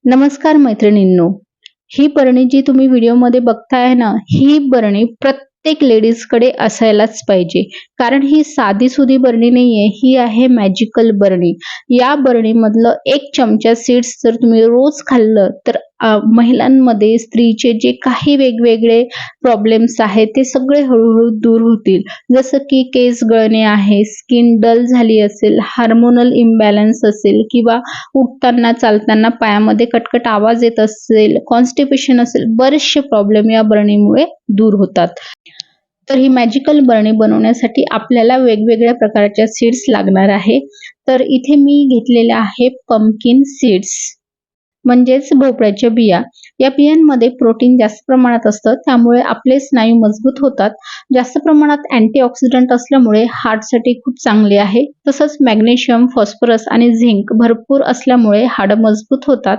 नमस्कार मैत्रिणींनो, ही बरणी जी तुम्ही व्हिडिओमध्ये बघताय ना, ही बरणी प्रत्येक लेडीजकडे असायलाच पाहिजे. कारण ही साधी-सुधी बरणी नाहीये, ही आहे मॅजिकल बरणी. या बरणीमधलं 1 चमचा सीड्स जर तुम्ही रोज खाल्लं तर महिलांमध्ये स्त्रीचे जे काही वेगवेगळे प्रॉब्लेम्स आहेत ते सगळे हळूहळू दूर होतील. जसं की केस गळणे आहे, स्किन डल झाली असेल, हार्मोनल इम्बॅलन्स असेल किंवा उठताना चालताना पायामध्ये कटकट आवाज येत असेल, कॉन्स्टिपेशन असेल, बरेचसे प्रॉब्लेम या बरणीमुळे दूर होतात. तर ही मॅजिकल बरणी बनवण्यासाठी आपल्याला वेगवेगळ्या प्रकारच्या सीड्स लागणार आहे. तर इथे मी घेतलेल्या आहे पंपकिन सीड्स म्हणजेच भोपळ्याच्या बिया. या बियांमध्ये प्रोटीन जास्त प्रमाणात असतं, त्यामुळे आपले स्नायू मजबूत होतात. जास्त प्रमाणात अँटीऑक्सिडंट असल्यामुळे हार्टसाठी खूप चांगले आहे. तसंच मॅग्नेशियम, फॉस्फरस आणि झिंक भरपूर असल्यामुळे हाडं मजबूत होतात.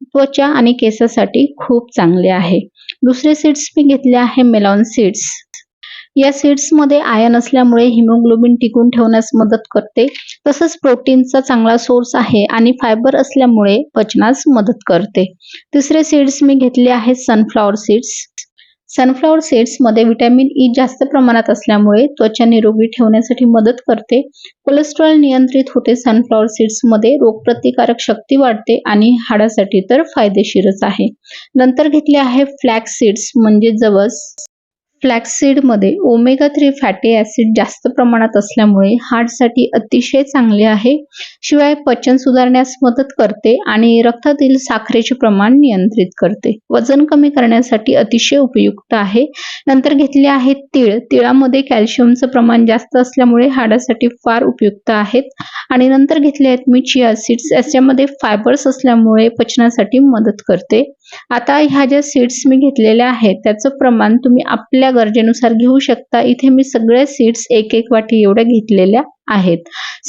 त्वचा आणि केसासाठी खूप चांगले आहे. दुसरे सीड्स मी घेतले आहे मेलॉन सीड्स. या सीड्समध्ये आयर्न असल्यामुळे हिमोग्लोबिन टिकून ठेवण्यास मदत करते. तसंच प्रोटीनचा चांगला सोर्स आहे आणि फायबर असल्यामुळे पचनास मदत करते. तिसरे सीड्स मी घेतले आहेत सनफ्लॉवर सीड्स. सनफ्लॉवर सीड्समध्ये व्हिटॅमिन ई जास्त प्रमाणात असल्यामुळे त्वचा निरोगी ठेवण्यासाठी मदत करते. कोलेस्ट्रॉल नियंत्रित होते सनफ्लॉवर सीड्समध्ये, रोगप्रतिकारक शक्ती वाढते आणि हाडासाठी तर फायदेशीरच आहे. नंतर घेतले आहे फ्लॅक्स सीड्स म्हणजे जवस. फ्लॅक्ससीडमध्ये ओमेगा 3 फॅटी ॲसिड जास्त प्रमाणात असल्यामुळे हार्टसाठी अतिशय चांगले आहे. शिवाय पचन सुधारण्यास मदत करते आणि रक्तातील साखरेचे प्रमाण नियंत्रित करते. वजन कमी करण्यासाठी अतिशय उपयुक्त आहे. नंतर घेतले आहे तीळ. तिळामध्ये कॅल्शियमचं प्रमाण जास्त असल्यामुळे हाडासाठी फार उपयुक्त आहेत. आणि नंतर घेतले आहेत मी चिया सीड्स. याच्यामध्ये फायबर्स असल्यामुळे पचनासाठी मदत करते. आता ह्या ज्या सीड्स मी घेतलेल्या आहेत त्याचं प्रमाण तुम्ही आपल्या गरजेनुसार घेऊ शकता. इथे मी सगळ्या सीड्स 1-1 वाटी एवढ्या घेतलेल्या आहेत.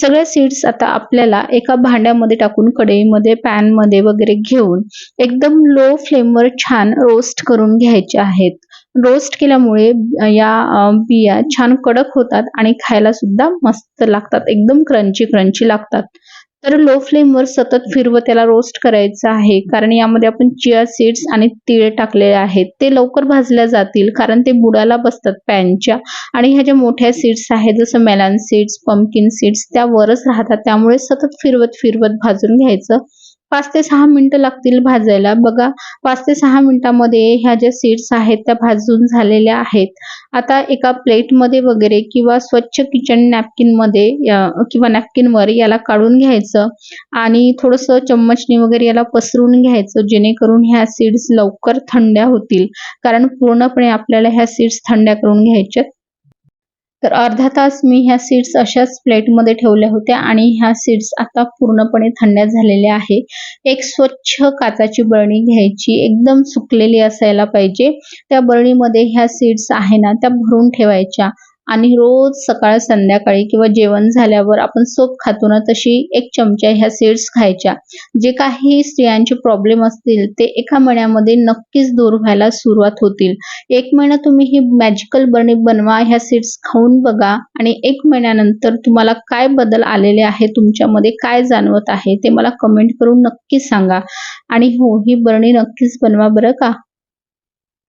सगळ्या सीड्स आता आपल्याला एका भांड्यामध्ये टाकून कढईमध्ये, पॅनमध्ये वगैरे घेऊन एकदम लो फ्लेमवर छान रोस्ट करून घ्यायचे आहेत. रोस्ट केल्यामुळे या बिया छान कडक होतात आणि खायला सुद्धा मस्त लागतात. एकदम क्रंची लागतात. तर लो फ्लेमवर सतत फिरवत त्याला रोस्ट करायचं आहे. कारण यामध्ये आपण चिया सीड्स आणि तीळ टाकलेले आहेत. ते लवकर भाजल्या जातील कारण ते बुडाला बसतात पॅनच्या. आणि ह्या ज्या मोठ्या सीड्स आहेत जसं मेलन सीड्स, पंपकिन सीड्स त्या वरच राहतात. त्यामुळे सतत फिरवत भाजून घ्यायचं. 5 ते 6 मिनिटं लागतील भाजायला. बघा 5 ते 6 मिनिटांमध्ये ह्या ज्या सीड्स आहेत त्या भाजून झालेल्या आहेत. आता एका प्लेटमध्ये वगैरे किंवा स्वच्छ किचन नॅपकिनमध्ये किंवा नॅपकिनवर याला काढून घ्यायचं आणि थोडंसं चम्मचने वगैरे याला पसरून घ्यायचं, जेणेकरून ह्या सीड्स लवकर थंड्या होतील. कारण पूर्णपणे आपल्याला ह्या सीड्स थंड्या करून घ्यायच्यात. तर अर्धा तास मी ह्या सीड्स अशाच प्लेटमध्ये ठेवल्या होत्या आणि ह्या सीड्स आता पूर्णपणे थंड्या झालेल्या आहे. एक स्वच्छ काचेची बरणी घ्यायची, एकदम सुकलेली असायला पाहिजे. त्या बरणीमध्ये ह्या सीड्स आहे ना त्या भरून ठेवायच्या आणि रोज सकाळ संध्याकाळी किंवा जेवण झाल्यावर आपण सूप खातो ना तशी 1 चमचा ह्या सीड्स खायच्या. जे काही स्त्रियांचे प्रॉब्लेम असतील ते एका महिन्यामध्ये नक्कीच दूर व्हायला सुरुवात होतील. 1 महिना तुम्ही ही मॅजिकल बरणी बनवा, ह्या सीड्स खाऊन बघा आणि 1 महिन्यानंतर तुम्हाला काय बदल आलेले आहे, तुमच्यामध्ये काय जाणवत आहे ते मला कमेंट करून नक्की सांगा. आणि हो, ही बरणी नक्कीच बनवा बरं का.